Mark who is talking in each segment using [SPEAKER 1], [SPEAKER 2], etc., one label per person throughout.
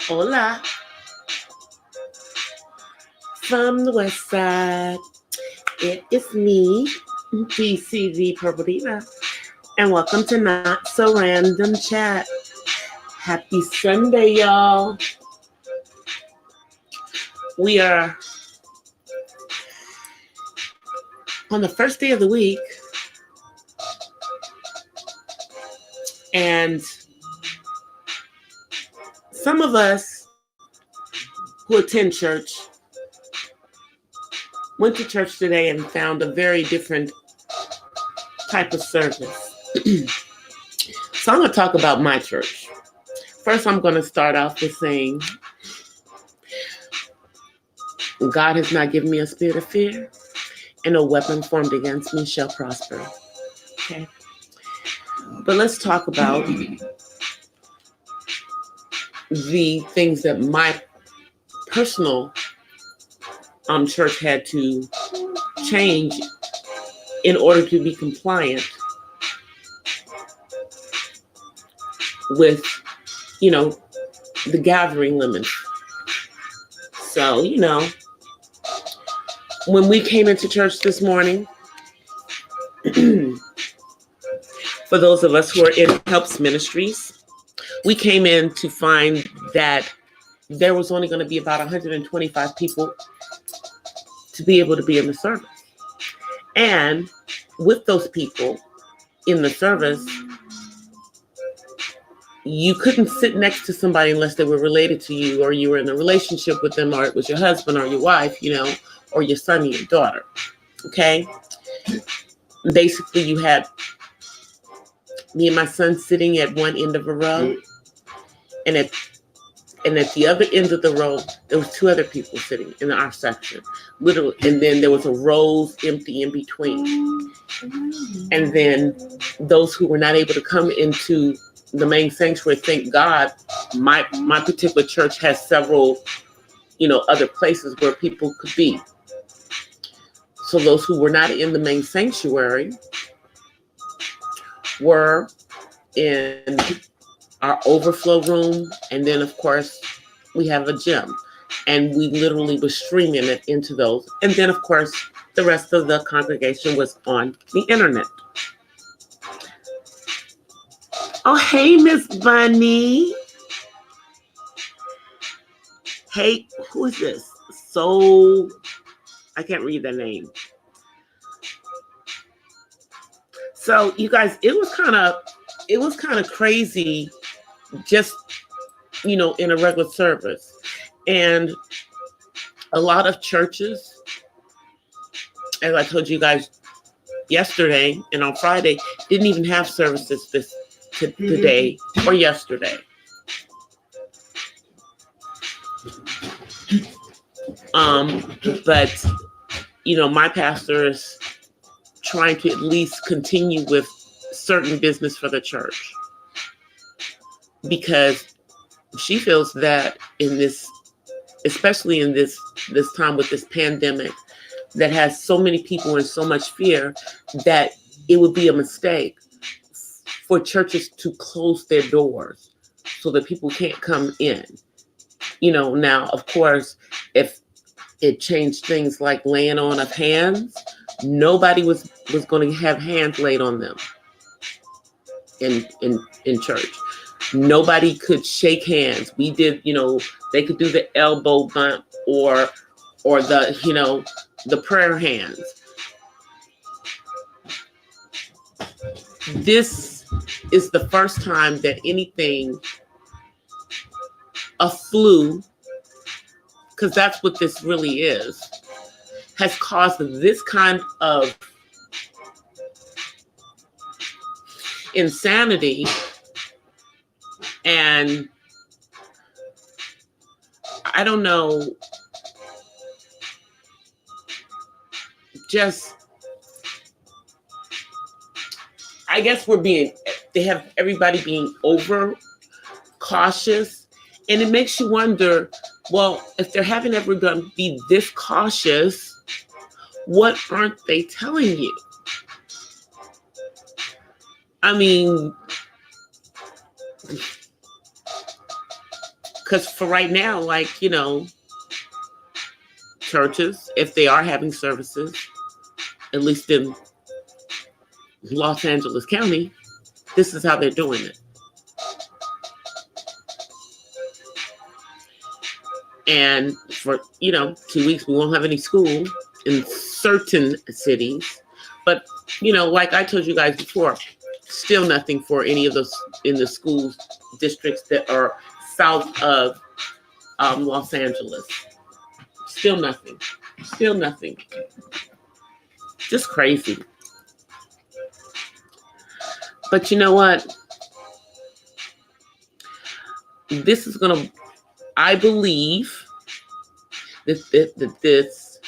[SPEAKER 1] Hola, from the west side. It is me, DCThePurpleDiva, and welcome to Not So Random Chat. Happy Sunday, y'all. We are on the first day of the week, and some of us who attend church went to church today and found a very different type of service. So I'm going to talk about my church. First, I'm going to start off with saying, God has not given me a spirit of fear, and no weapon formed against me shall prosper. Okay? But let's talk about the things that my personal church had to change in order to be compliant with, the gathering limits. So, when we came into church this morning, for those of us who are in Helps Ministries, we came in to find that there was only going to be about 125 people to be able to be in the service. And with those people in the service, you couldn't sit next to somebody unless they were related to you, or you were in a relationship with them, or it was your husband or your wife, or your son or your daughter. Okay? Basically, you had me and my son sitting at one end of a row, and at the other end of the row, there was two other people sitting in our section, literally, and then there was a rows empty in between. And then those who were not able to come into the main sanctuary, thank God, my particular church has several, other places where people could be. So those who were not in the main sanctuary were in our overflow room, and then of course we have a gym, and we literally were streaming it into those. And then of course the rest of the congregation was on the internet. Oh, hey, Miss Bunny. Hey, who is this? So, I can't read the name. So, you guys, it was kind of crazy, just, in a regular service. And a lot of churches, as I told you guys yesterday and on Friday, didn't even have services today or yesterday. But, my pastor is trying to at least continue with certain business for the church, because she feels that in this, especially in this time with this pandemic that has so many people in so much fear, that it would be a mistake for churches to close their doors so that people can't come in. Now, of course, if it changed things like laying on of hands, nobody was going to have hands laid on them in church. Nobody could shake hands. We did, they could do the elbow bump or the, the prayer hands. This is the first time that anything, a flu, because that's what this really is, has caused this kind of insanity. And I don't know, just, I guess they have everybody being over cautious. And it makes you wonder, well, if they're having everyone be this cautious, what aren't they telling you? I mean, Because for right now, like, you know, churches, if they are having services, at least in Los Angeles County, this is how they're doing it. And for, you know, 2 weeks, we won't have any school in certain cities. But, you know, like I told you guys before, still nothing for any of those in the school districts that are south of Los Angeles. Still nothing. Still nothing. Just crazy. But you know what? This is going to, I believe that this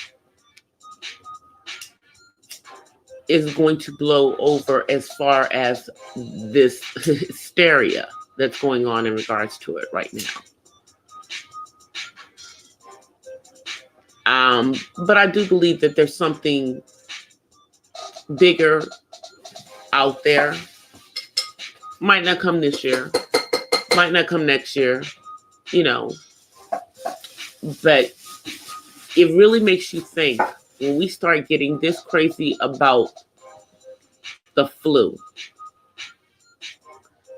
[SPEAKER 1] is going to blow over as far as this hysteria that's going on in regards to it right now. But I do believe that there's something bigger out there. Might not come this year, might not come next year, you know, but it really makes you think when we start getting this crazy about the flu.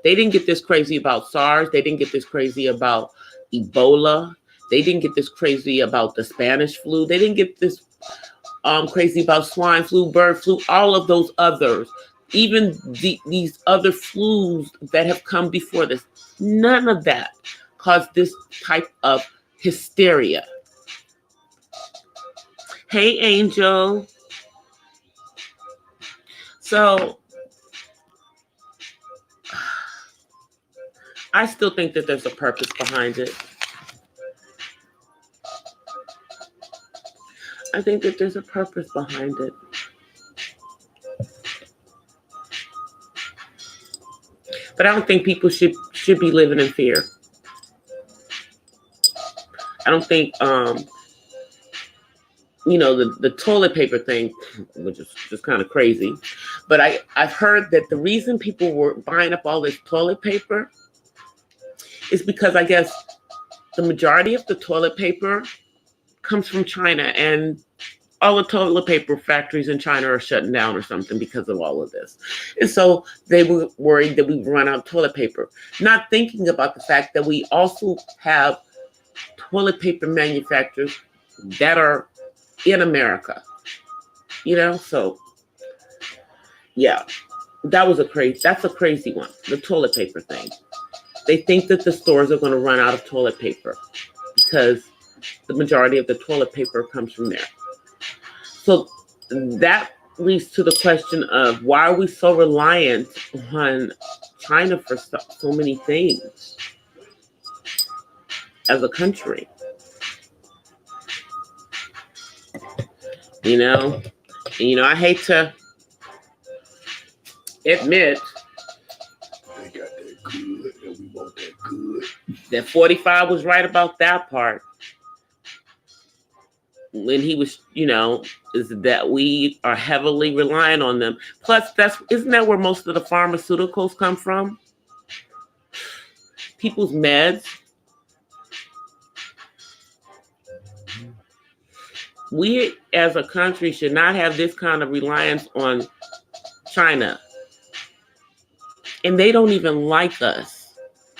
[SPEAKER 1] They didn't get this crazy about SARS. They didn't get this crazy about Ebola. They didn't get this crazy about the Spanish flu. They didn't get this crazy about swine flu, bird flu, all of those others. Even these other flus that have come before this, none of that caused this type of hysteria. Hey, Angel. So I still think that there's a purpose behind it. I think that there's a purpose behind it. But I don't think people should be living in fear. I don't think, you know, the toilet paper thing, which is just kind of crazy. But I've heard that the reason people were buying up all this toilet paper is because I guess the majority of the toilet paper comes from China, and all the toilet paper factories in China are shutting down or something because of all of this. And so they were worried that we would run out of toilet paper, not thinking about the fact that we also have toilet paper manufacturers that are in America, you know? So yeah, that's a crazy one, the toilet paper thing. They think that the stores are going to run out of toilet paper because the majority of the toilet paper comes from there. So that leads to the question of why are we so reliant on China for so many things as a country? You know, I hate to admit
[SPEAKER 2] they got that good and we want that good.
[SPEAKER 1] That 45 was right about that part. When he was, you know, is that we are heavily reliant on them. Plus, isn't that where most of the pharmaceuticals come from? People's meds. We, as a country, should not have this kind of reliance on China. And they don't even like us.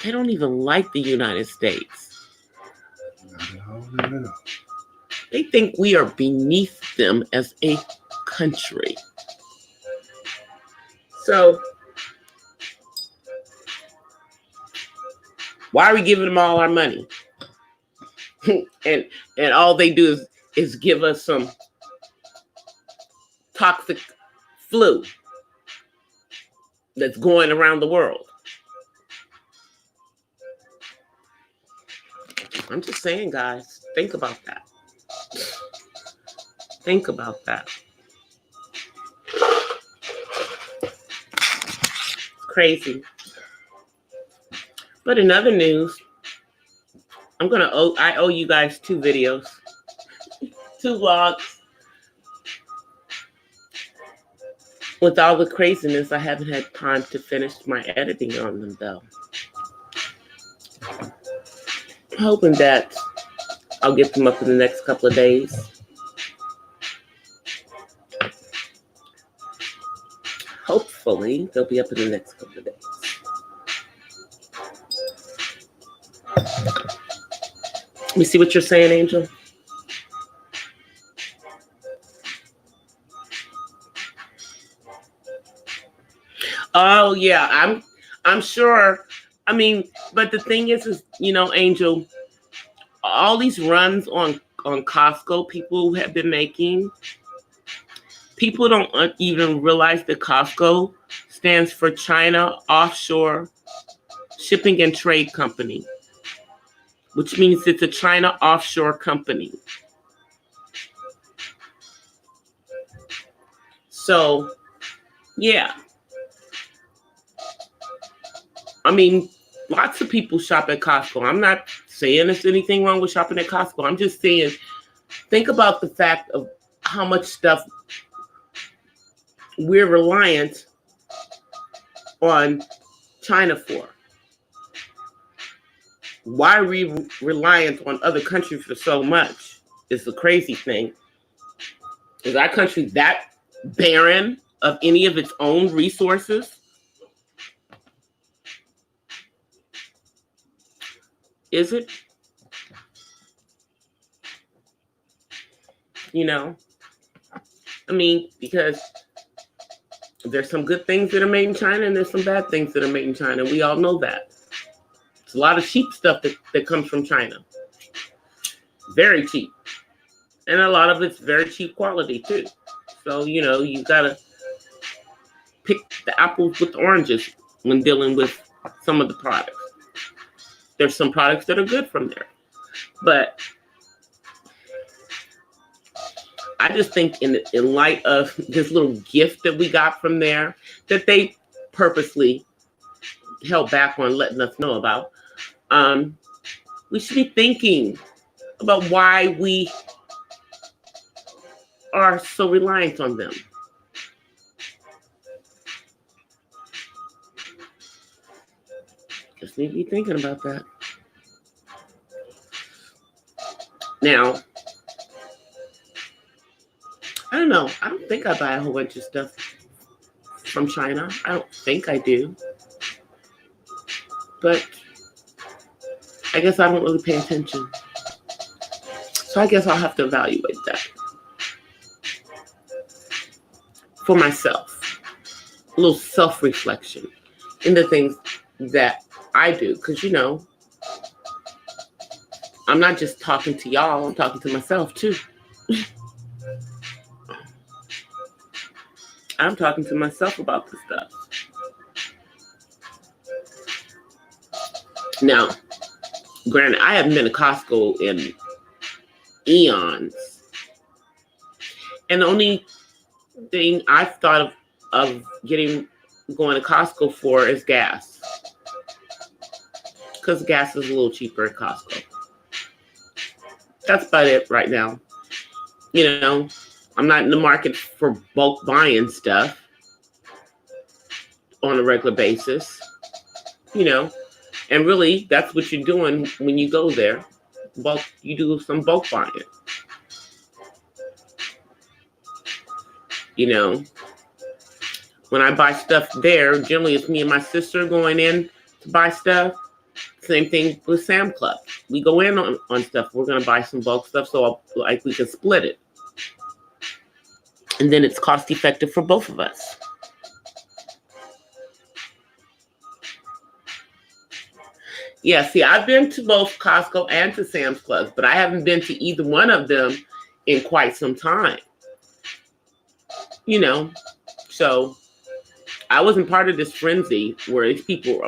[SPEAKER 1] They don't even like the United States.
[SPEAKER 2] No.
[SPEAKER 1] They think we are beneath them as a country. So, why are we giving them all our money? and all they do is give us some toxic flu that's going around the world. I'm just saying, guys, think about that. Think about that. It's crazy. But in other news, I owe you guys 2 videos, 2 vlogs. With all the craziness, I haven't had time to finish my editing on them, though. hoping that I'll get them up in the next couple of days. Hopefully, they'll be up in the next couple of days. Let me see what you're saying, Angel. Oh yeah, I'm sure. I mean, but the thing is, Angel, all these runs on Costco people have been making. People don't even realize that Costco stands for China Offshore Shipping and Trade Company, which means it's a China offshore company. So, yeah. I mean, lots of people shop at Costco. I'm not saying there's anything wrong with shopping at Costco. I'm just saying, think about the fact of how much stuff we're reliant on China for. Why are we reliant on other countries for so much? It's the crazy thing. Is our country that barren of any of its own resources? Is it? I mean, because there's some good things that are made in China and there's some bad things that are made in China. We all know that. It's a lot of cheap stuff that comes from China. Very cheap. And a lot of it's very cheap quality too. So, you gotta pick the apples with the oranges when dealing with some of the products. There's some products that are good from there. But I just think in light of this little gift that we got from there, that they purposely held back on letting us know about, we should be thinking about why we are so reliant on them. Just need to be thinking about that. Now, I don't know. I don't think I buy a whole bunch of stuff from China. I don't think I do. But I guess I don't really pay attention. So I guess I'll have to evaluate that for myself. A little self-reflection in the things that I do. Because, I'm not just talking to y'all. I'm talking to myself, too. I'm talking to myself about this stuff. Now, granted, I haven't been to Costco in eons. And the only thing I've thought of going to Costco for is gas. Because gas is a little cheaper at Costco. That's about it right now. I'm not in the market for bulk buying stuff on a regular basis. And really, that's what you're doing when you go there. You do some bulk buying. When I buy stuff there, generally it's me and my sister going in to buy stuff. Same thing with Sam Club. We go in on stuff. We're going to buy some bulk stuff so we can split it. And then it's cost effective for both of us. Yeah, see, I've been to both Costco and to Sam's Club, but I haven't been to either one of them in quite some time. So I wasn't part of this frenzy where people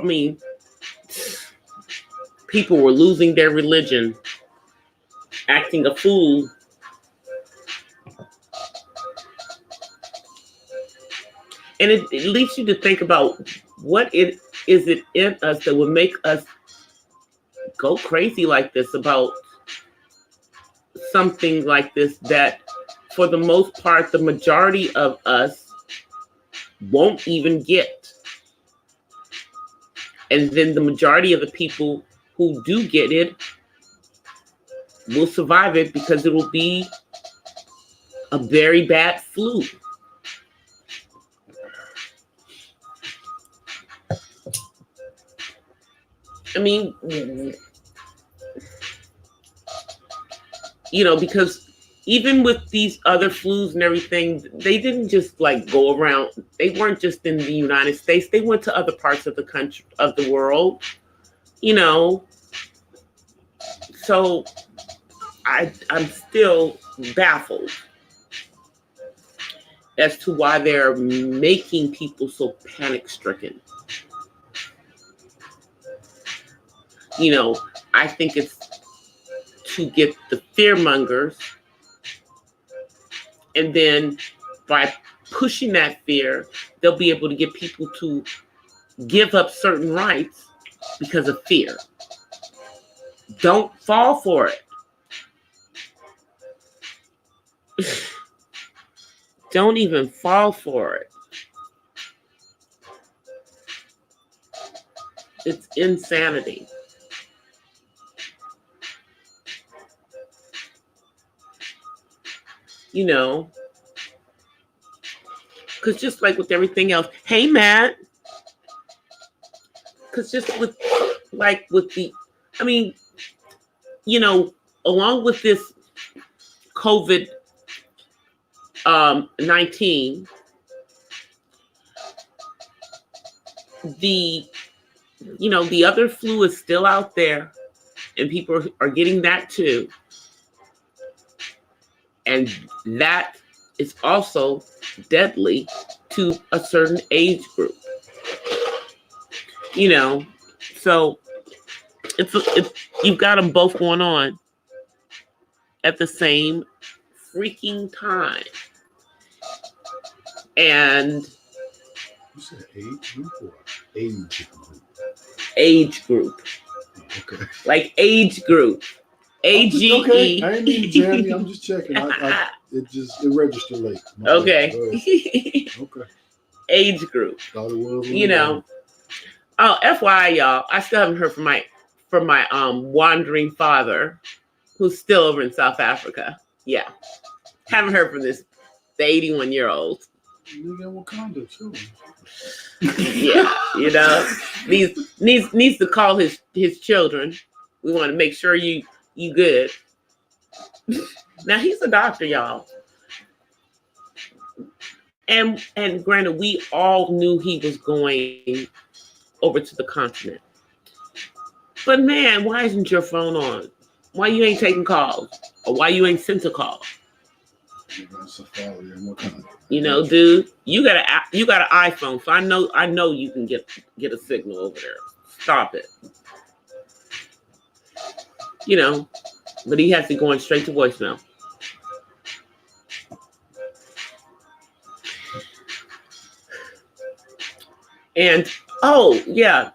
[SPEAKER 1] were losing their religion, acting a fool. And it leads you to think about what is it in us that would make us go crazy like this about something like this that, for the most part, the majority of us won't even get. And then the majority of the people who do get it we'll survive it because it will be a very bad flu. I mean, because even with these other flus and everything, they didn't just like go around. They weren't just in the United States. They went to other parts of the country, of the world, So I'm still baffled as to why they're making people so panic stricken. I think it's to get the fear mongers, and then by pushing that fear, they'll be able to get people to give up certain rights because of fear. Don't fall for it. Don't even fall for it. It's insanity. Because just like with everything else, hey, Matt, because just with the, along with this COVID-19, the other flu is still out there, and people are getting that too. And that is also deadly to a certain age group. So it's you've got them both going on at the same freaking time. And
[SPEAKER 2] you said age group or age group?
[SPEAKER 1] Age group.
[SPEAKER 2] Okay.
[SPEAKER 1] Like age group. AGE.
[SPEAKER 2] Okay. I ain't mean to jam you. I'm just checking. It registered late.
[SPEAKER 1] Okay.
[SPEAKER 2] Okay.
[SPEAKER 1] Age group.
[SPEAKER 2] Thought it was.
[SPEAKER 1] Oh, FYI, y'all, I still haven't heard from my wandering father, who's still over in South Africa. Yeah. Haven't heard from the 81-year-old.
[SPEAKER 2] Nigga in Wakanda too.
[SPEAKER 1] Yeah, needs to call his children. We want to make sure you good. Now he's a doctor, y'all. And granted, we all knew he was going over to the continent. But man, why isn't your phone on? Why you ain't taking calls? Or why you ain't sent a call? Dude, you got an iPhone, so I know you can get a signal over there. Stop it. But he has to go straight to voicemail. And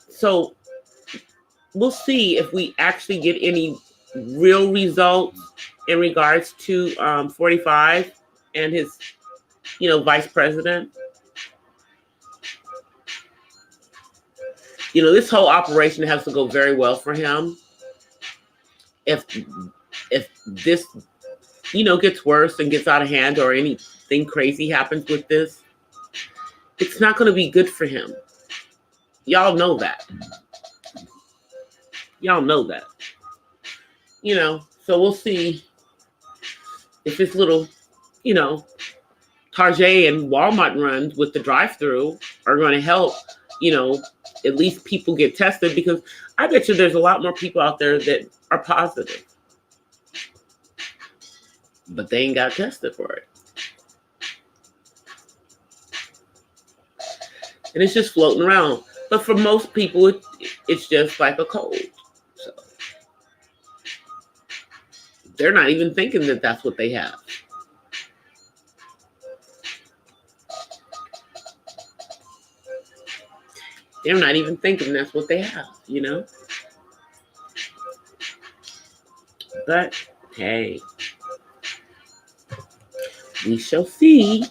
[SPEAKER 1] so we'll see if we actually get any real results in regards to 45 and his vice president. This whole operation has to go very well for him. If this gets worse and gets out of hand, or anything crazy happens with this, it's not going to be good for him. Y'all know that. So we'll see if this little, Target and Walmart runs with the drive-through are going to help, at least people get tested, because I bet you there's a lot more people out there that are positive, but they ain't got tested for it. And it's just floating around. But for most people, it's just like a cold. So they're not even thinking that that's what they have. They're not even thinking that's what they have, But, hey, we shall see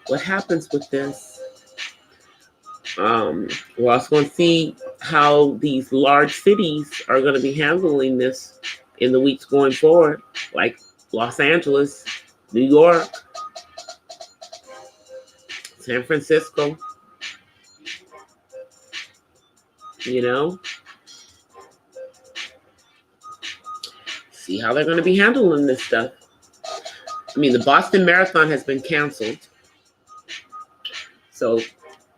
[SPEAKER 1] what happens with this. We're also going to see how these large cities are going to be handling this in the weeks going forward, like Los Angeles, New York, San Francisco, you know, see how they're going to be handling this stuff. I mean, the Boston Marathon has been canceled. So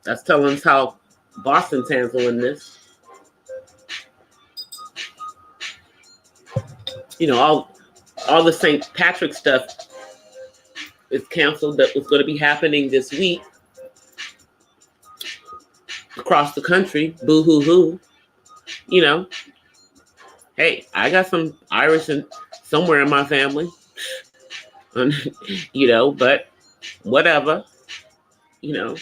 [SPEAKER 1] that's telling us how Boston's handling this. You know, all the St. Patrick stuff is canceled that was going to be happening this week across the country. Boo hoo hoo. You know, hey, I got some Irish somewhere in my family. You know, but whatever. You know,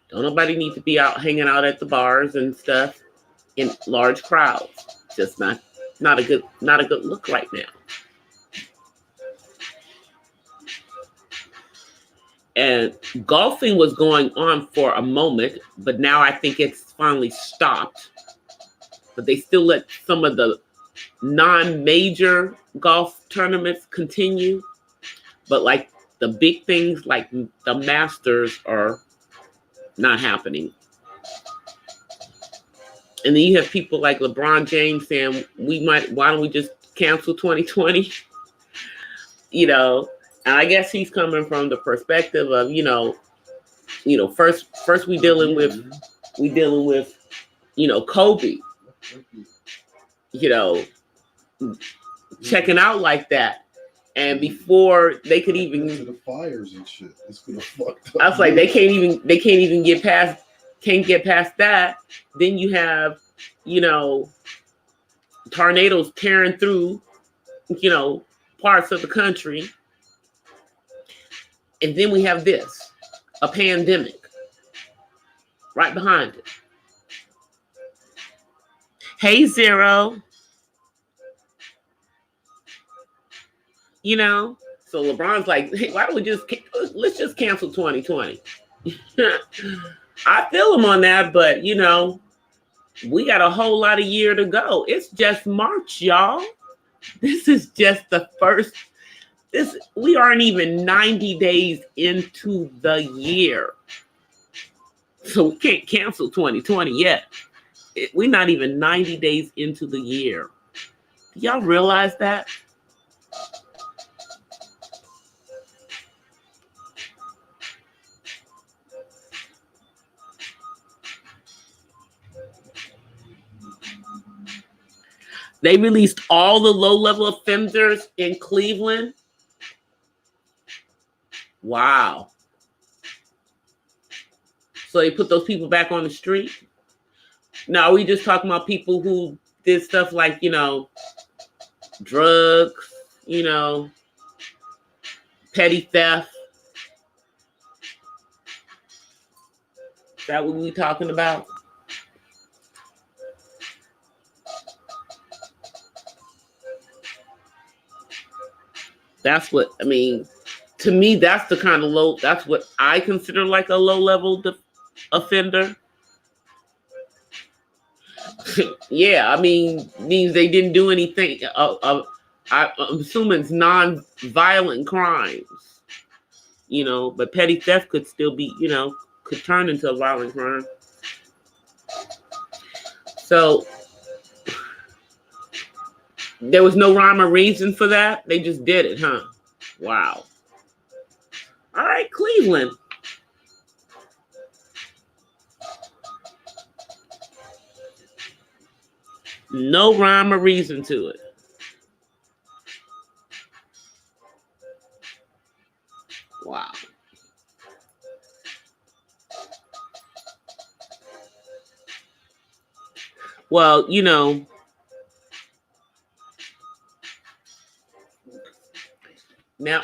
[SPEAKER 1] don't nobody need to be out hanging out at the bars and stuff in large crowds. Just not a good look right now. And golfing was going on for a moment, but now I think it's finally stopped. But they still let some of the non-major golf tournaments continue. But like the big things like the Masters are not happening. And then you have people like LeBron James saying, why don't we just cancel 2020? You know, and I guess he's coming from the perspective of, you know, first we dealing with, you know, Kobe, you know, checking out like that. And before they could even
[SPEAKER 2] to the fires and shit, it's gonna fucked up.
[SPEAKER 1] I was like, they can't even get past that. Then you have, you know, tornadoes tearing through, you know, parts of the country. And then we have this, a pandemic right behind it. Hey, Zero. You know, so LeBron's like, hey, why don't we let's just cancel 2020. I feel him on that, but you know, we got a whole lot of year to go. It's just March, y'all. This is just the first. We aren't even 90 days into the year. So we can't cancel 2020 yet. We're not even 90 days into the year. Do y'all realize that? They released all the low-level offenders in Cleveland. Wow. So they put those people back on the street? Now, are we just talking about people who did stuff like, you know, drugs, you know, petty theft? Is that what we're talking about? That's what, I mean, to me, that's the kind of that's what I consider like a low-level offender. Yeah, I mean, means they didn't do anything. I'm assuming it's non-violent crimes, you know, but petty theft could still be, you know, could turn into a violent crime. So there was no rhyme or reason for that. They just did it, huh? Wow. All right, Cleveland. No rhyme or reason to it. Wow. Well, you know, now,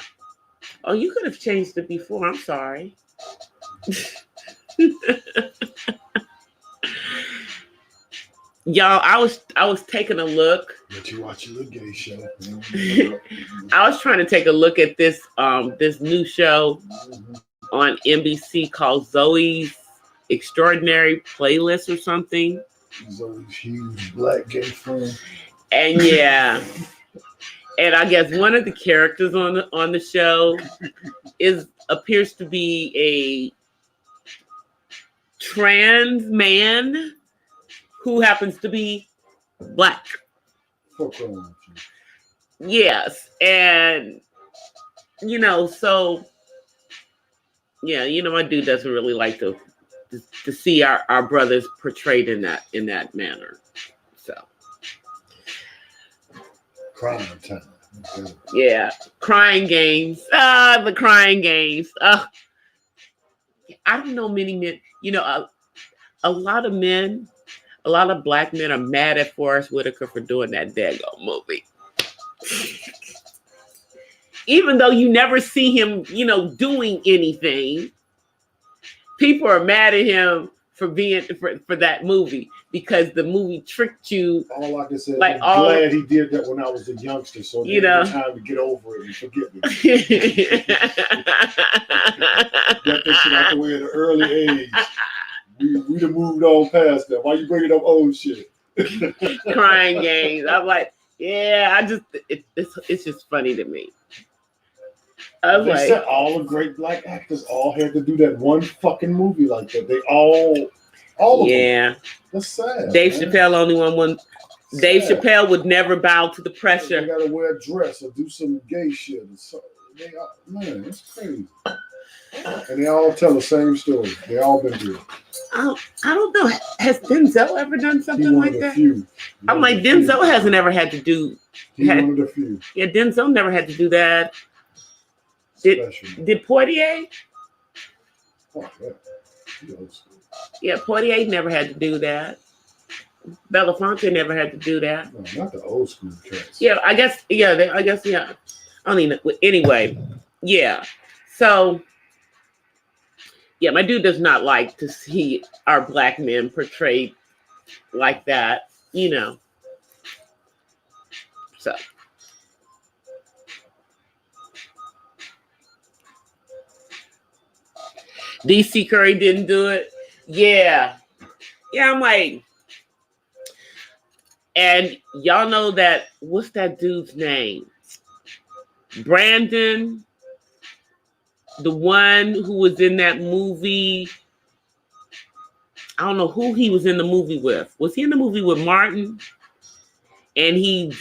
[SPEAKER 1] oh, you could have changed it before. I'm sorry. Y'all, I was taking a look.
[SPEAKER 2] Let you watch a little gay show.
[SPEAKER 1] I was trying to take a look at this this new show on NBC called Zoe's Extraordinary Playlist or something.
[SPEAKER 2] He's always huge black gay friend.
[SPEAKER 1] And yeah. And I guess one of the characters on the show appears to be a trans man who happens to be black.
[SPEAKER 2] Fuck wrong with you.
[SPEAKER 1] Yes, and so yeah, my dude doesn't really like to see our brothers portrayed in that manner. So
[SPEAKER 2] crying time. Okay.
[SPEAKER 1] Yeah, crying games. The crying games. I don't know many men. A lot of men, a lot of black men are mad at Forrest Whitaker for doing that daggone movie. Even though you never see him, doing anything, people are mad at him for that movie because the movie tricked you.
[SPEAKER 2] All I can say, I'm glad he did that when I was a youngster, so you know, time to get over it and forget me. Got this shit out the way at an early age. We done moved on past that. Why you bringing up old shit?
[SPEAKER 1] Crying games. I'm like, yeah, it's just funny to me.
[SPEAKER 2] They said all the great black actors all had to do that one fucking movie like that. They all of them. That's sad.
[SPEAKER 1] Dave Chappelle only one. Sad. Dave Chappelle would never bow to the pressure.
[SPEAKER 2] They gotta wear a dress or do some gay shit. Man, that's crazy. And they all tell the same story. They all been through it.
[SPEAKER 1] I don't know. Has Denzel ever done something like that? I'm like, Denzel hasn't ever had to do.
[SPEAKER 2] He's one of the few.
[SPEAKER 1] Yeah, Denzel never had to do that. Did Poitier?
[SPEAKER 2] Oh,
[SPEAKER 1] yeah, Poitier never had to do that. Belafonte never had to do that.
[SPEAKER 2] No, not the old school cats.
[SPEAKER 1] Yeah, I guess. Yeah, I guess. Yeah. I don't even. Anyway, yeah. So, yeah, my dude does not like to see our black men portrayed like that. So. DC Curry didn't do it. Yeah, I'm like, and y'all know that, what's that dude's name? Brandon, the one who was in that movie. I don't know who he was in the movie with. Was he in the movie with Martin? And he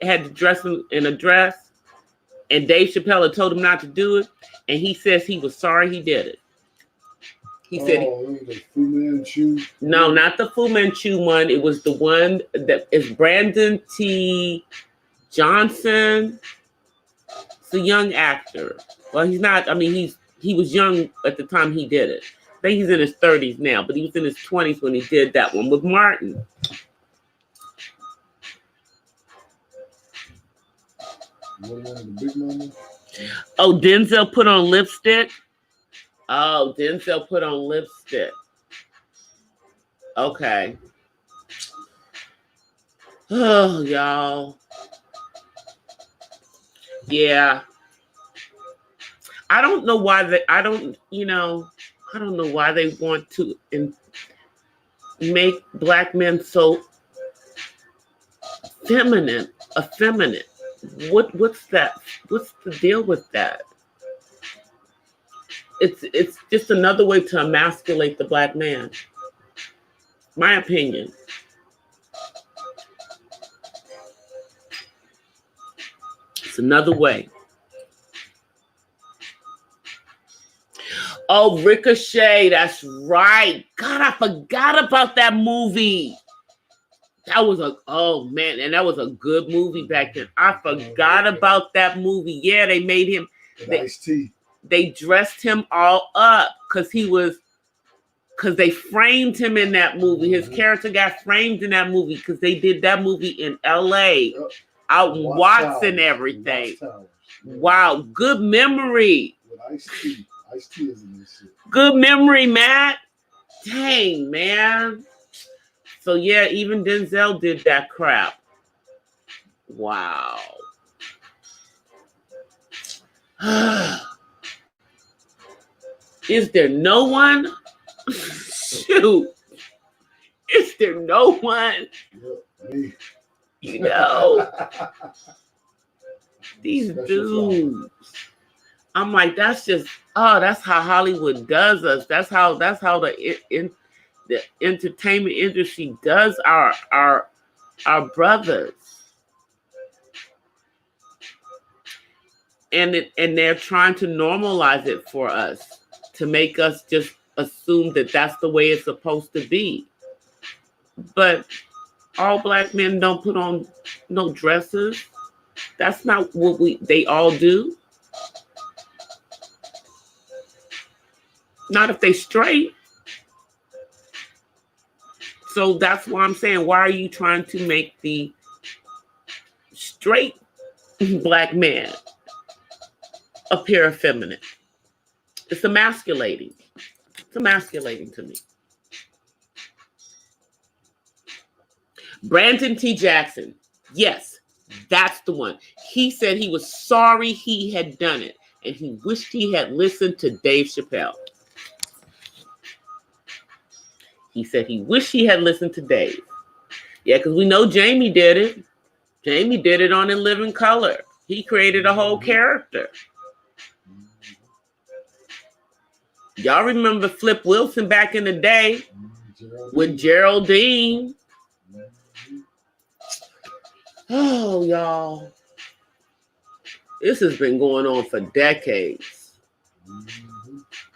[SPEAKER 1] had to dress in a dress, and Dave Chappelle had told him not to do it, and he says he was sorry he did it. He said,
[SPEAKER 2] the Fu Manchu.
[SPEAKER 1] No, not the Fu Manchu one. It was the one that is Brandon T. Johnson. It's a young actor. Well, he's not. I mean, he was young at the time he did it. I think he's in his 30s now, but he was in his 20s when he did that one with Martin. Oh, Denzel put on lipstick. Oh, Denzel put on lipstick. Okay. Oh, y'all. Yeah. I don't know why I don't know why they want to make black men so effeminate. What's that? What's the deal with that? It's just another way to emasculate the black man. My opinion. It's another way. Oh, Ricochet, that's right. God, I forgot about that movie. That was and that was a good movie back then. I forgot about that movie. Yeah, they made him. They dressed him all up because they framed him in that movie. His character got framed in that movie because they did that movie in LA, out in Watts and everything. Wow, good memory. Ice-T is in this shit. Good memory, Matt. Dang, man. So yeah, even Denzel did that crap. Wow. Is there no one? Shoot. Is there no one?
[SPEAKER 2] Me.
[SPEAKER 1] You know, these dudes. I'm like, that's just, that's how Hollywood does us. That's how the entertainment industry does our brothers. And they're trying to normalize it for us, to make us just assume that that's the way it's supposed to be. But all black men don't put on no dresses. That's not what they all do. Not if they straight. So that's why I'm saying, why are you trying to make the straight black man appear effeminate? It's emasculating. It's emasculating to me. Brandon T. Jackson. Yes, that's the one. He said he was sorry he had done it, and he wished he had listened to Dave Chappelle. He said he wished he had listened to Dave. Yeah, because we know Jamie did it. Jamie did it on In Living Color. He created a whole character. Y'all remember Flip Wilson back in the day with Geraldine. Oh, y'all. This has been going on for decades.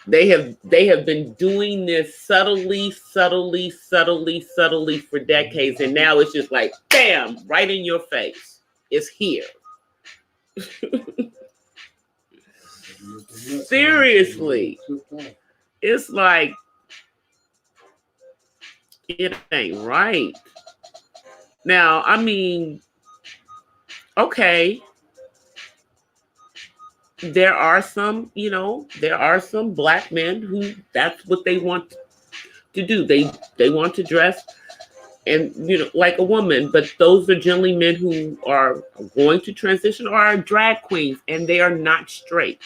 [SPEAKER 1] They have been doing this subtly for decades. And now it's just like, bam, right in your face. It's here. Seriously. It's like, it ain't right. Now, I mean, okay. There are some black men who that's what they want to do. They want to dress and, like a woman, but those are generally men who are going to transition or are drag queens, and they are not straight.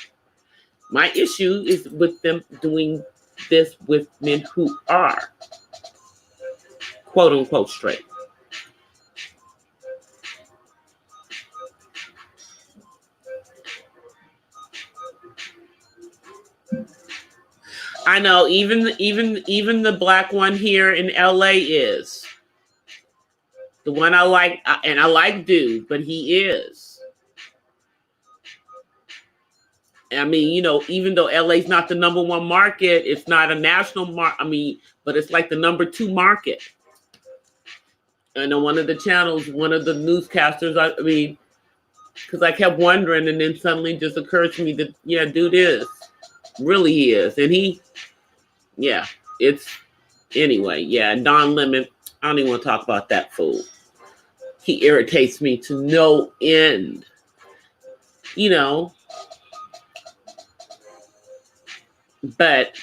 [SPEAKER 1] My issue is with them doing this with men who are quote unquote straight. I know even the black one here in LA is the one I like, and I like dude, but he is. I mean, even though LA's not the number one market, it's not a national market. I mean, but it's like the number 2 market. And on one of the channels, one of the newscasters, because I kept wondering, and then suddenly just occurred to me that, yeah, dude is. Really he is. And anyway, Don Lemon, I don't even want to talk about that fool. He irritates me to no end. But,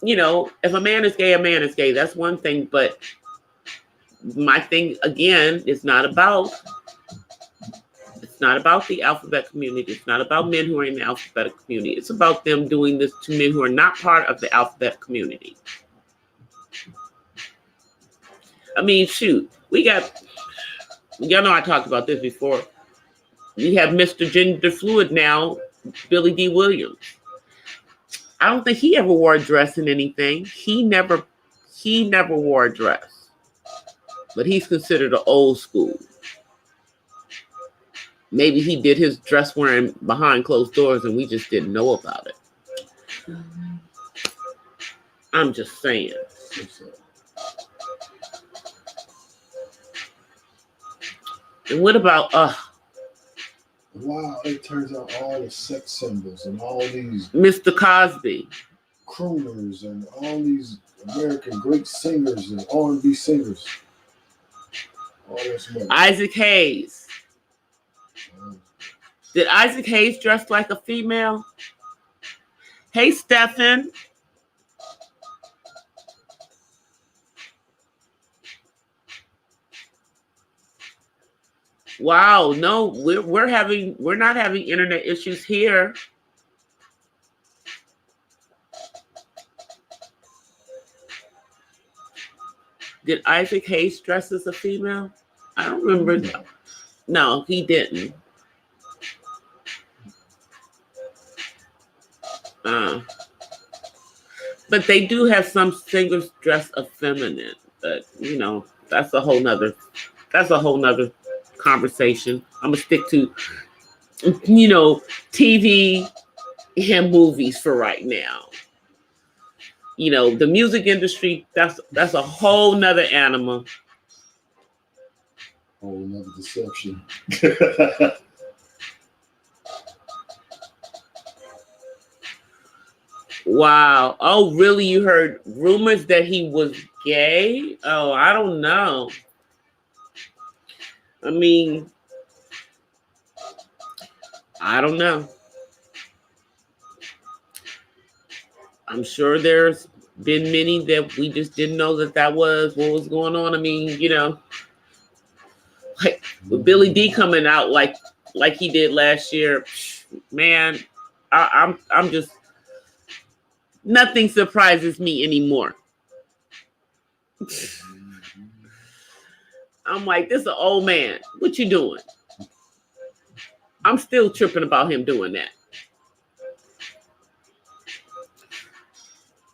[SPEAKER 1] if a man is gay, a man is gay. That's one thing. But my thing, again, is not about the alphabet community. It's not about men who are in the alphabet community. It's about them doing this to men who are not part of the alphabet community. I mean, shoot, y'all know I talked about this before. We have Mr. Gender Fluid now, Billy D. Williams. I don't think he ever wore a dress in anything. He never wore a dress. But he's considered an old school. Maybe he did his dress wearing behind closed doors and we just didn't know about it. I'm just saying. And what about
[SPEAKER 2] wow, it turns out all the sex symbols and all these
[SPEAKER 1] Mr. Cosby,
[SPEAKER 2] crooners, and all these American great singers and R&B singers. All this money.
[SPEAKER 1] Isaac Hayes. Did Isaac Hayes dress like a female? Hey, Stephen. Wow, no, we're not having internet issues here. Did Isaac Hayes dress as a female? I don't remember. No, he didn't. But they do have some singers dress effeminate. But you know, that's a whole nother conversation. I'm gonna stick to, you know, TV and movies for right now. You know, the music industry, that's a whole nother animal.
[SPEAKER 2] Whole nother deception.
[SPEAKER 1] Wow. Oh, really? You heard rumors that he was gay? Oh, I don't know. I mean, I don't know. I'm sure there's been many that we just didn't know that was what was going on. I mean, you know, like with Billy D coming out like he did last year, man, I'm just, nothing surprises me anymore. I'm like, this is an old man. What you doing? I'm still tripping about him doing that.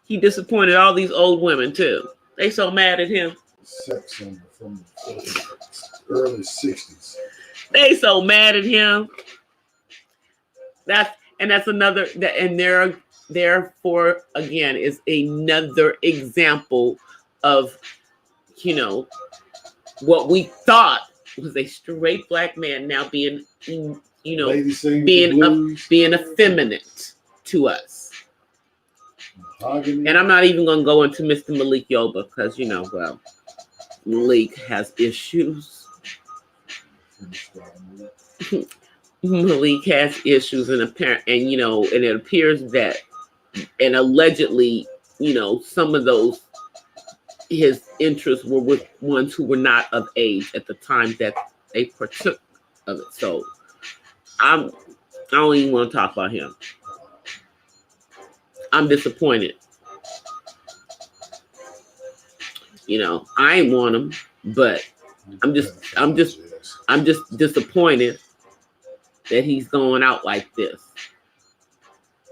[SPEAKER 1] He disappointed all these old women too. They so mad at him.
[SPEAKER 2] Sex symbol from the early 60s.
[SPEAKER 1] They so mad at him. That's another, and therefore again is another example of, you know, what we thought was a straight black man now being, you know, being effeminate to us. And I'm not even going to go into Mr. Malik Yoba because, you know, well, Malik has issues. Malik has issues, and you know, and it appears that, and allegedly, you know, some of those, his interests were with ones who were not of age at the time that they partook of it. So I don't even want to talk about him. I'm disappointed. You know, I ain't want him, but I'm just disappointed that he's going out like this.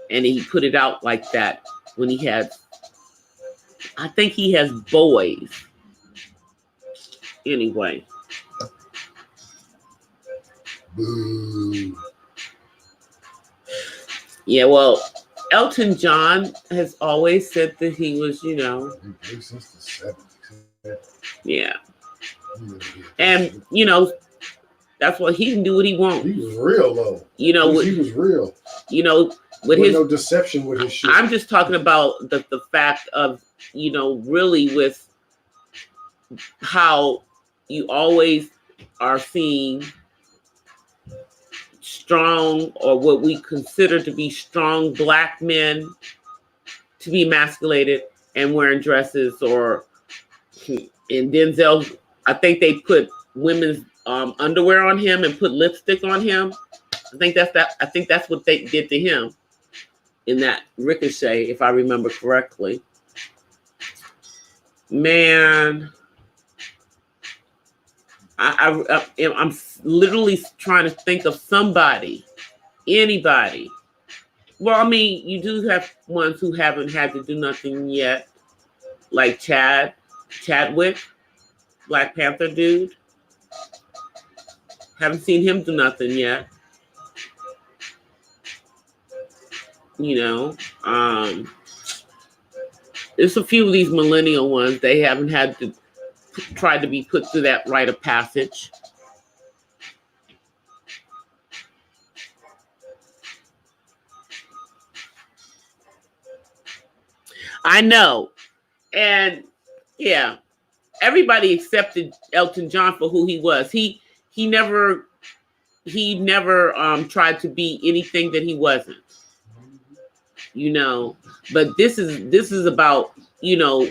[SPEAKER 1] And he put it out like that when he had, I think he has boys. Anyway.
[SPEAKER 2] Boo.
[SPEAKER 1] Yeah, well, Elton John has always said that he was, you know.
[SPEAKER 2] Since the 70s.
[SPEAKER 1] Yeah. And, you know, that's what he can do what he wants.
[SPEAKER 2] He was real though.
[SPEAKER 1] You know,
[SPEAKER 2] he was real.
[SPEAKER 1] You know, with his
[SPEAKER 2] no deception with his shit.
[SPEAKER 1] I'm just talking about the fact of, you know, really with how you always are seeing strong, or what we consider to be strong black men to be emasculated and wearing dresses, or in Denzel, I think they put women's underwear on him and put lipstick on him. I think that's what they did to him in that Ricochet, if I remember correctly. Man, I'm literally trying to think of somebody, anybody. Well, I mean, you do have ones who haven't had to do nothing yet, like Chadwick, Black Panther dude. Haven't seen him do nothing yet. You know, there's a few of these millennial ones. They haven't had to try to be put through that rite of passage. I know. And yeah, everybody accepted Elton John for who he was. He never tried to be anything that he wasn't. You know, but this is about, you know,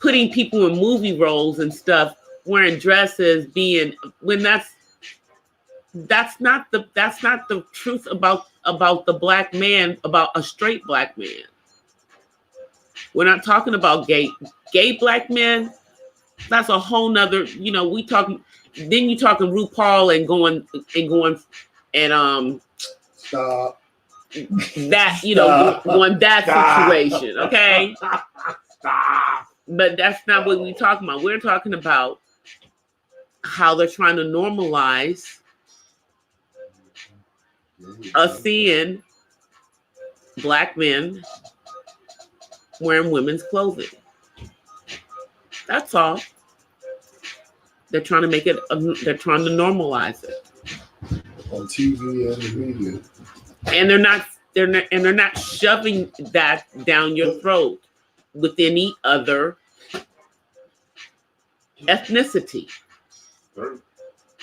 [SPEAKER 1] putting people in movie roles and stuff, wearing dresses, being, when that's not the truth about the black man, about a straight black man. We're not talking about gay black men That's a whole nother, we talking, then you talking RuPaul and going and
[SPEAKER 2] Stop.
[SPEAKER 1] That, going that situation, okay?
[SPEAKER 2] Stop.
[SPEAKER 1] But that's not what we're talking about. We're talking about how they're trying to normalize us seeing Black men wearing women's clothing. That's all. They're trying to make it. They're trying to normalize it
[SPEAKER 2] on TV and the media.
[SPEAKER 1] And they're not shoving that down your throat with any other ethnicity.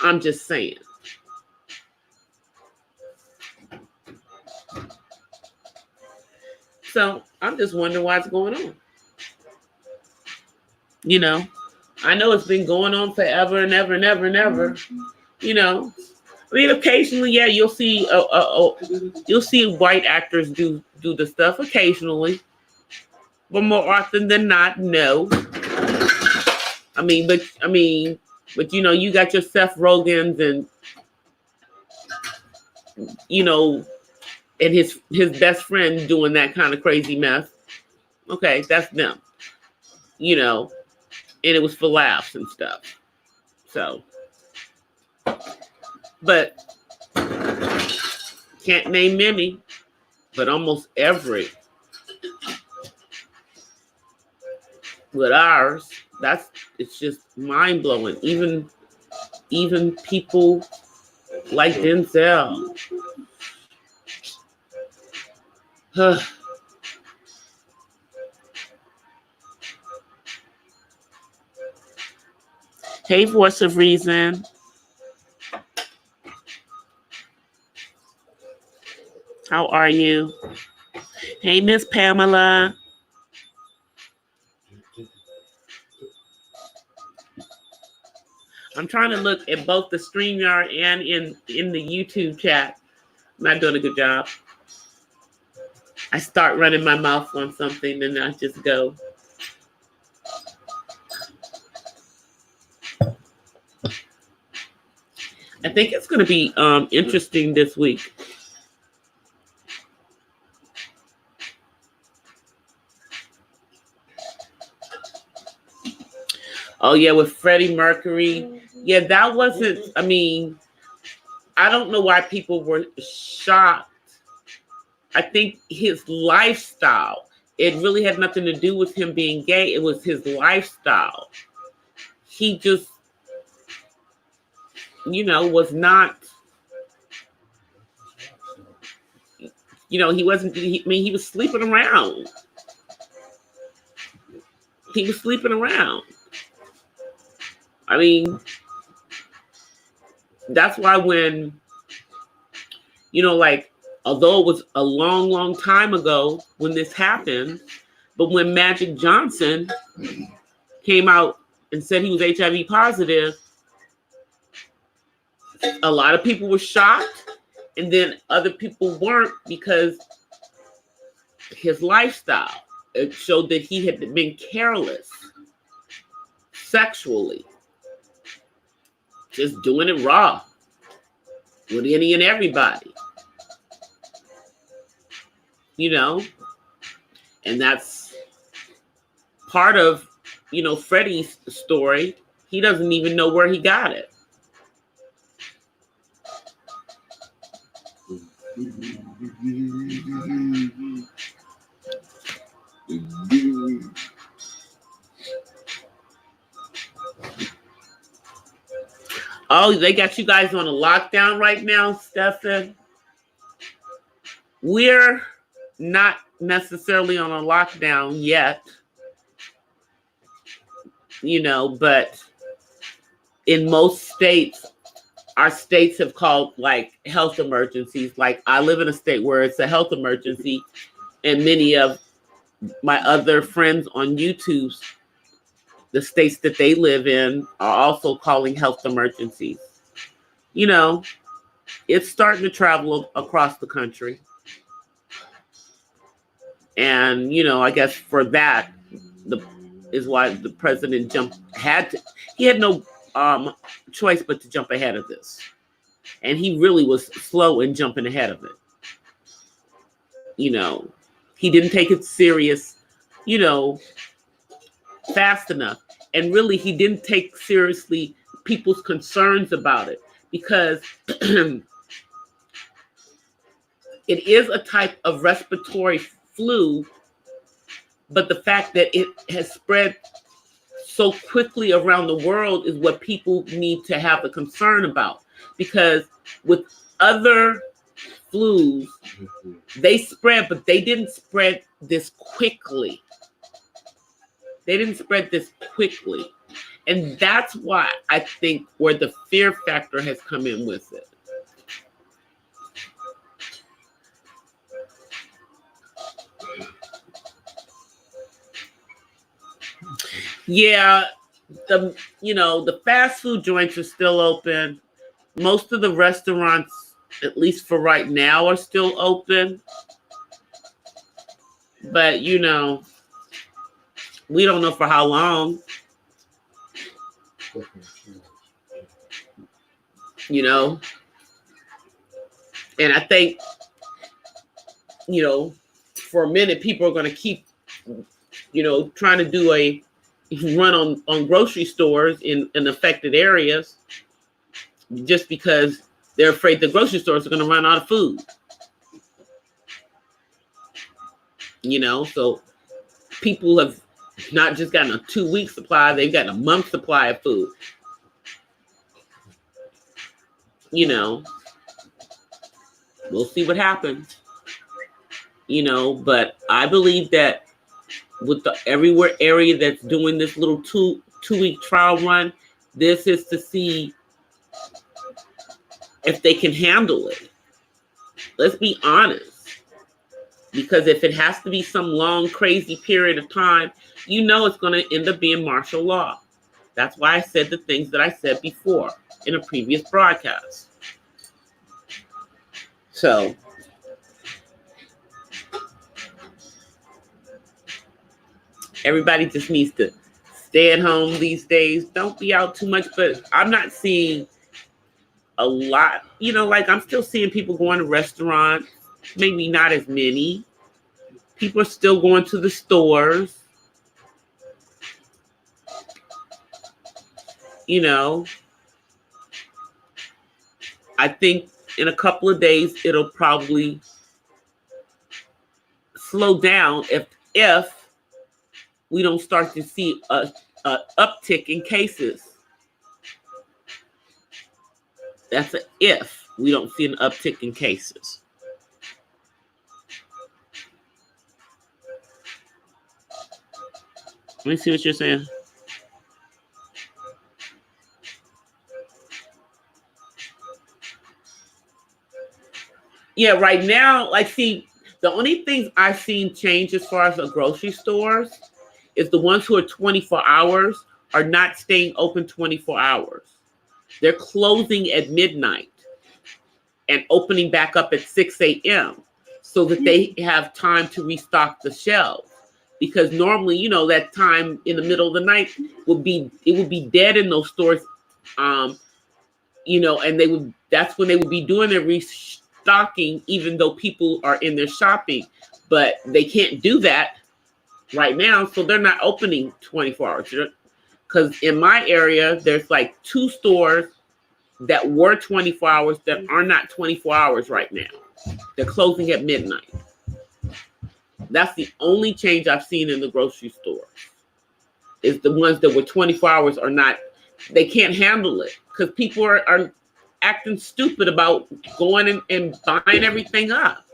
[SPEAKER 1] I'm just saying. So I'm just wondering what's going on. I know it's been going on forever and ever and ever and ever. I mean, occasionally, yeah, you'll see white actors do the stuff occasionally, but more often than not, no. But you got your Seth Rogans and and his best friend doing that kind of crazy mess. Okay, that's them. And it was for laughs and stuff. So, but can't name many, but almost every. With ours, it's just mind blowing. Even people like Denzel. Hey, Voice of Reason. How are you? Hey, Miss Pamela. I'm trying to look at both the StreamYard and in the YouTube chat. I'm not doing a good job. I start running my mouth on something and I just go. I think it's going to be interesting this week. Oh, yeah, with Freddie Mercury. Yeah, that wasn't, I don't know why people were shocked. I think his lifestyle, it really had nothing to do with him being gay. It was his lifestyle. He just, was not, he wasn't, he was sleeping around. He was sleeping around. That's why when, although it was a long, long time ago when this happened, but when Magic Johnson came out and said he was HIV positive, a lot of people were shocked, and then other people weren't because his lifestyle, it showed that he had been careless sexually, just doing it raw with any and everybody, and that's part of, Freddie's story. He doesn't even know where he got it. Oh, they got you guys on a lockdown right now, Stefan. We're not necessarily on a lockdown yet, but in most states, our states have called health emergencies. I live in a state where it's a health emergency, and many of my other friends on YouTube, the states that they live in, are also calling health emergencies. It's starting to travel across the country. And, I guess for that, is why the president he had no choice but to jump ahead of this. And he really was slow in jumping ahead of it. He didn't take it serious, fast enough. And really, he didn't take seriously people's concerns about it, because it is a type of respiratory flu, but the fact that it has spread so quickly around the world is what people need to have a concern about. Because with other flus, they spread, but they didn't spread this quickly. And that's why I think where the fear factor has come in with it. Yeah, the fast food joints are still open. Most of the restaurants, at least for right now, are still open. But, we don't know for how long. And I think, for a minute, people are going to keep, trying to do a run on grocery stores in affected areas, just because they're afraid the grocery stores are going to run out of food. So people have not just gotten a 2-week supply, they've gotten a month supply of food. We'll see what happens. But I believe that with the everywhere area that's doing this little two-week trial run, this is to see if they can handle it. Let's be honest. Because if it has to be some long, crazy period of time, it's going to end up being martial law. That's why I said the things that I said before in a previous broadcast. So, everybody just needs to stay at home these days. Don't be out too much, but I'm not seeing a lot. I'm still seeing people going to restaurants, maybe not as many. People are still going to the stores. I think in a couple of days, it'll probably slow down if we don't start to see a uptick in cases. That's an if we don't see an uptick in cases. Let me see what you're saying. Yeah, right now, the only things I've seen change as far as the grocery stores is the ones who are 24 hours are not staying open 24 hours. They're closing at midnight and opening back up at 6 a.m. so that they have time to restock the shelves. Because normally, that time in the middle of the night would be dead in those stores, and that's when they would be doing their restocking, even though people are in there shopping. But they can't do that right now, so they're not opening 24 hours. Because in my area, there's 2 stores that were 24 hours that are not 24 hours right now. They're closing at midnight. That's the only change I've seen in the grocery store. Is the ones that were 24 hours are not, they can't handle it because people are acting stupid about going and buying everything up.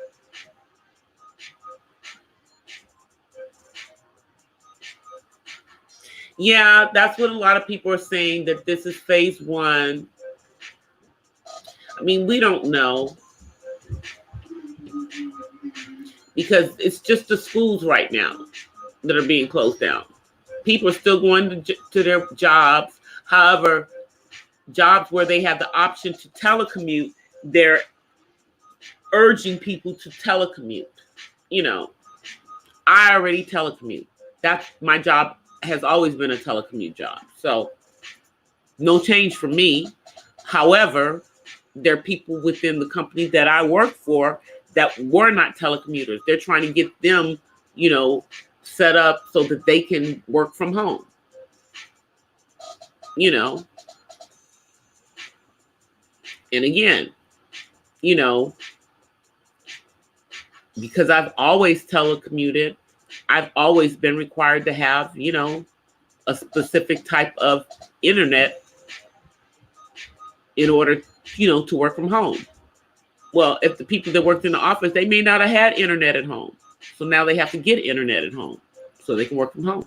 [SPEAKER 1] Yeah, that's what a lot of people are saying, that this is phase 1. I mean, we don't know. Because it's just the schools right now that are being closed down. People are still going to their jobs. However, jobs where they have the option to telecommute, they're urging people to telecommute. I already telecommute. That's my job has always been a telecommute job. So no change for me. However, there are people within the company that I work for that were not telecommuters. They're trying to get them, set up so that they can work from home. And again, because I've always telecommuted, I've always been required to have, a specific type of internet in order, to work from home. Well, if the people that worked in the office, they may not have had internet at home. So now they have to get internet at home so they can work from home.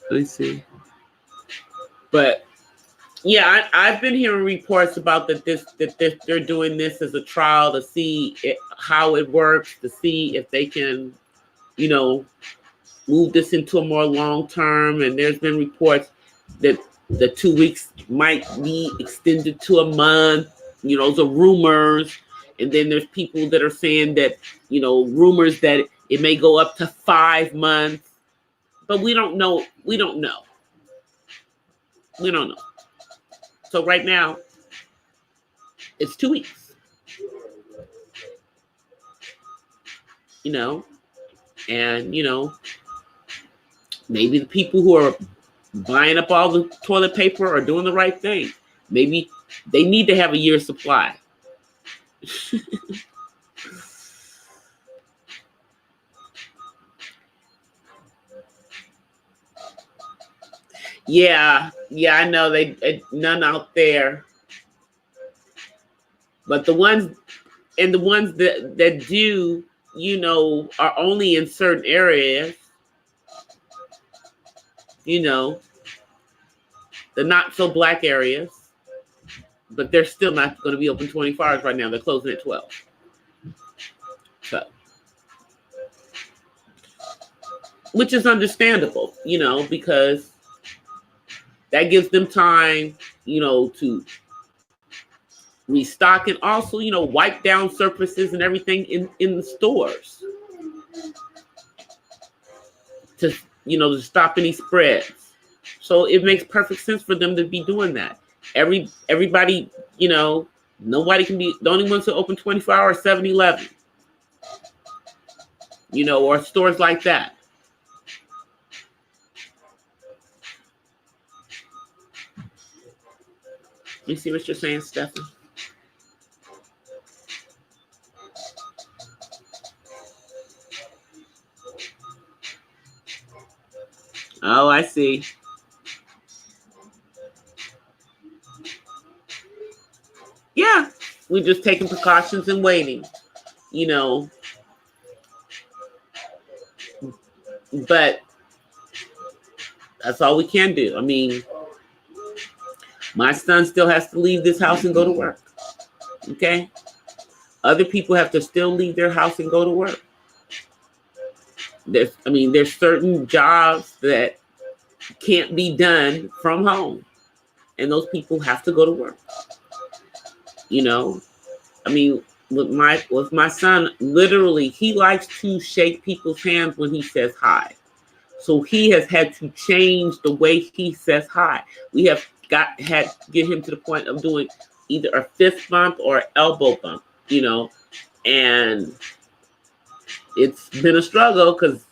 [SPEAKER 1] Let me see. But yeah, I've been hearing reports about that they're doing this as a trial to see how it works, to see if they can, move this into a more long term. And there's been reports that the 2 weeks might be extended to a month. Those are rumors. And then there's people that are saying that, rumors that it may go up to 5 months. But we don't know. We don't know. So right now, it's 2 weeks. And, maybe the people who are buying up all the toilet paper are doing the right thing. Maybe they need to have a year's supply. Yeah, I know none out there. But the ones that do, are only in certain areas. The not so black areas. But they're still not going to be open 24 hours right now. They're closing at 12. So, which is understandable, because that gives them time, to restock and also, wipe down surfaces and everything in the stores to stop any spreads. So it makes perfect sense for them to be doing that. Everybody, nobody can be, the only ones who open 24 hours, 7-Eleven, or stores like that. You see what you're saying, Stephanie? Oh, I see. Yeah, we're just taking precautions and waiting, But that's all we can do. I mean, my son still has to leave this house and go to work. Okay? Other people have to still leave their house and go to work. There's certain jobs that can't be done from home. And those people have to go to work. With my son, literally, he likes to shake people's hands when he says hi. So he has had to change the way he says hi. We have had to get him to the point of doing either a fist bump or elbow bump, and it's been a struggle because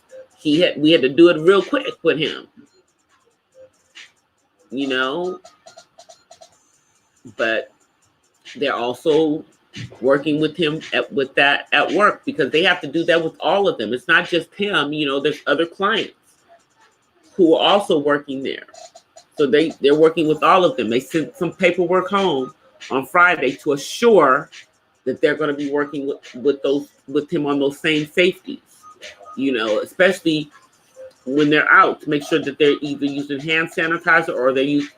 [SPEAKER 1] we had to do it real quick with him, but they're also working with him with that at work because they have to do that with all of them. It's not just him, there's other clients who are also working there. So they're working with all of them. They sent some paperwork home on Friday to assure that they're going to be working with him on those same safeties, especially when they're out, to make sure that they're either using hand sanitizer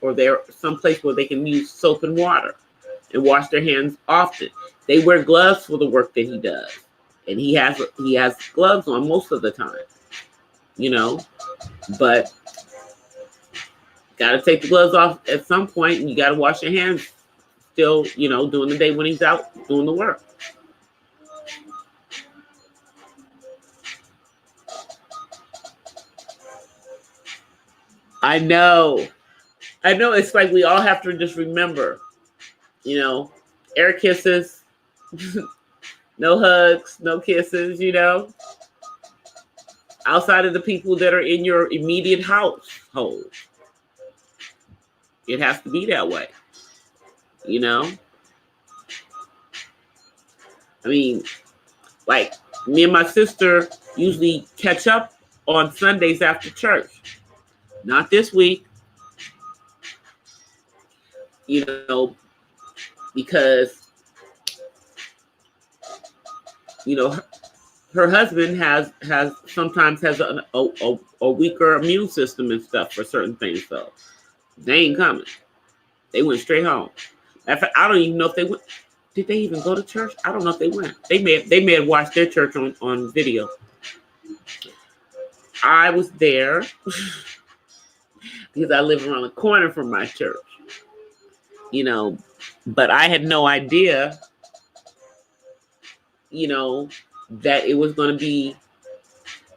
[SPEAKER 1] or they're someplace where they can use soap and water and wash their hands often. They wear gloves for the work that he does, and he has gloves on most of the time, but got to take the gloves off at some point, and you got to wash your hands still, during the day when he's out doing the work. I know. It's like we all have to just remember, air kisses, no hugs, no kisses, outside of the people that are in your immediate household. It has to be that way, I mean, like me and my sister usually catch up on Sundays after church. Not this week, because, her husband has sometimes has a weaker immune system and stuff for certain things. So they ain't coming. They went straight home. I don't even know if they went. Did they even go to church? I don't know if they went. They may have watched their church on video. I was there because I live around the corner from my church. But I had no idea, that it was going to be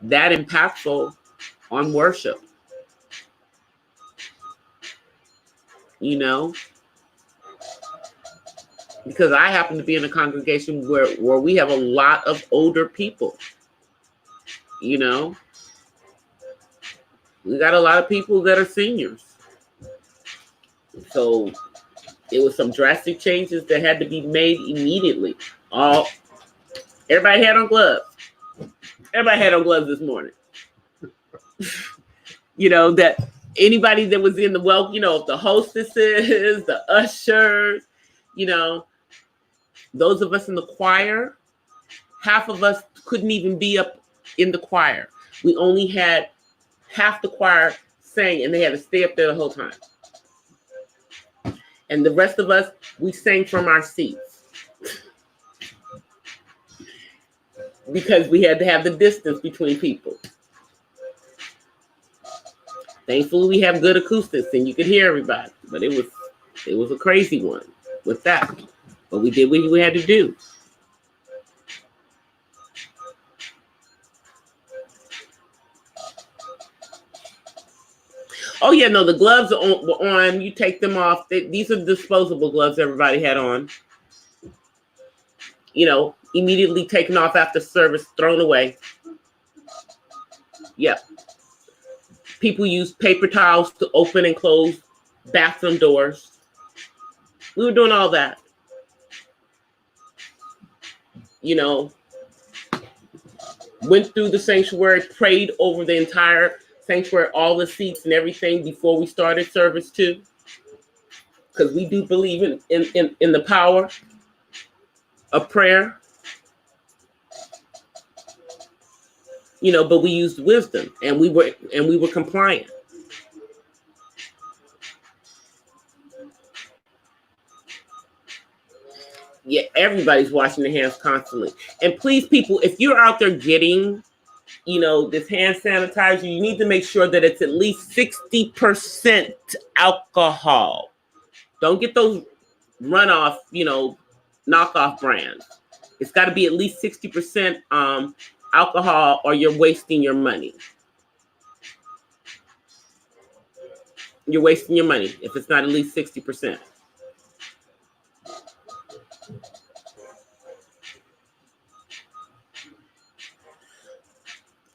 [SPEAKER 1] that impactful on worship. Because I happen to be in a congregation where we have a lot of older people. We got a lot of people that are seniors. So it was some drastic changes that had to be made immediately. Everybody had on gloves. Everybody had on gloves this morning. That anybody that was in the the hostesses, the ushers, those of us in the choir, half of us couldn't even be up in the choir. We only had half the choir sang, and they had to stay up there the whole time. And the rest of us, we sang from our seats. Because we had to have the distance between people. Thankfully, we have good acoustics and you could hear everybody. But it was a crazy one with that. But we did what we had to do. Oh, yeah, no, the gloves were on. You take them off. These are disposable gloves everybody had on. Immediately taken off after service, thrown away. Yep. People use paper towels to open and close bathroom doors. We were doing all that. Went through the sanctuary, prayed over the entire sanctuary, all the seats and everything before we started service too. Because we do believe in the power of prayer. But we used wisdom and we were compliant. Yeah, everybody's washing their hands constantly. And please, people, if you're out there getting, this hand sanitizer, you need to make sure that it's at least 60% alcohol. Don't get those runoff, knockoff brands. It's got to be at least 60% alcohol or you're wasting your money. You're wasting your money if it's not at least 60%.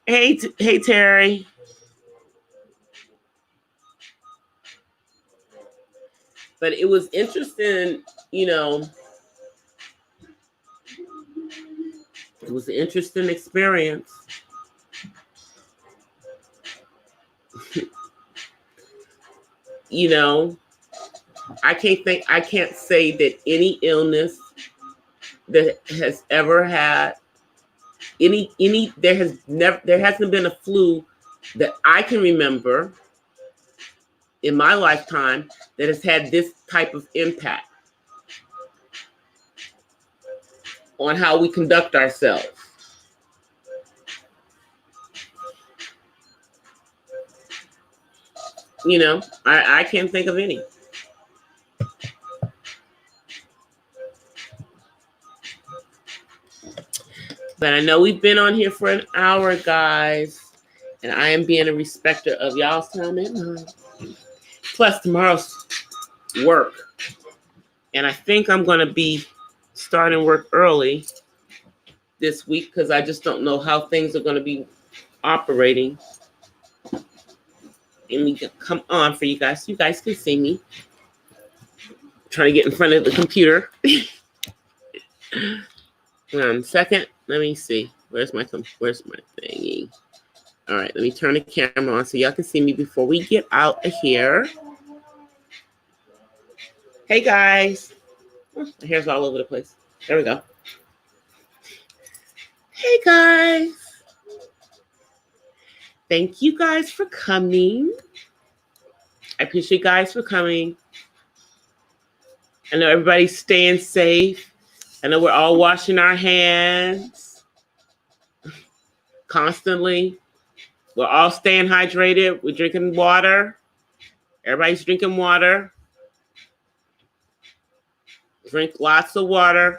[SPEAKER 1] Hey, Terry. But it was interesting, it was an interesting experience. I can't say that any illness that has ever had there hasn't been a flu that I can remember in my lifetime that has had this type of impact on how we conduct ourselves. I can't think of any. But I know we've been on here for an hour, guys. And I am being a respecter of y'all's time and mine. Plus, tomorrow's work. And I think I'm going to be starting work early this week because I just don't know how things are going to be operating. And we can come on for you guys so you guys can see me. I'm trying to get in front of the computer. Second, let me see. Where's my thingy? All right, let me turn the camera on so y'all can see me before we get out of here. Hey guys. Oh, my hair's all over the place. There we go. Hey guys. Thank you guys for coming. I appreciate you guys for coming. I know everybody's staying safe. I know we're all washing our hands constantly. We're all staying hydrated. We're drinking water. Everybody's drinking water. Drink lots of water.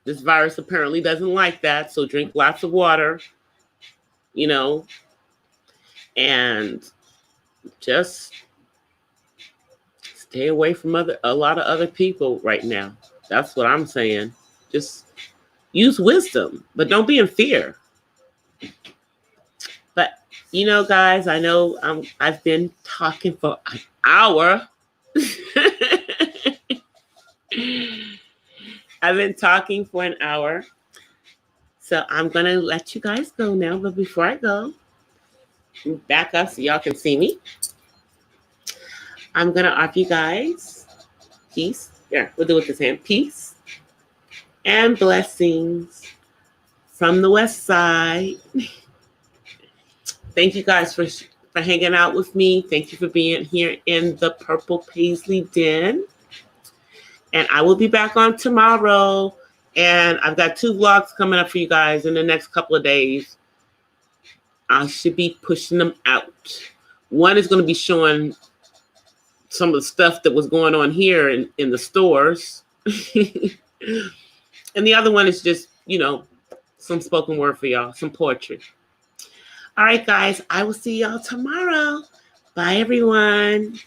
[SPEAKER 1] This virus apparently doesn't like that, so drink lots of water, you know, and just stay away from a lot of other people right now. That's what I'm saying. Just use wisdom, but don't be in fear. But, you know, guys, I know I've been talking for an hour. I've been talking for an hour. So I'm going to let you guys go now. But before I go, back up so y'all can see me. I'm going to offer you guys peace. Yeah, we'll do it this hand. Peace and blessings from the West Side. Thank you guys for hanging out with me. Thank you for being here in the Purple Paisley Den. And I will be back on tomorrow. And I've got 2 vlogs coming up for you guys in the next couple of days. I should be pushing them out. One is going to be showing some of the stuff that was going on here in the stores. And the other one is just, you know, some spoken word for y'all, some poetry. All right, guys, I will see y'all tomorrow. Bye, everyone.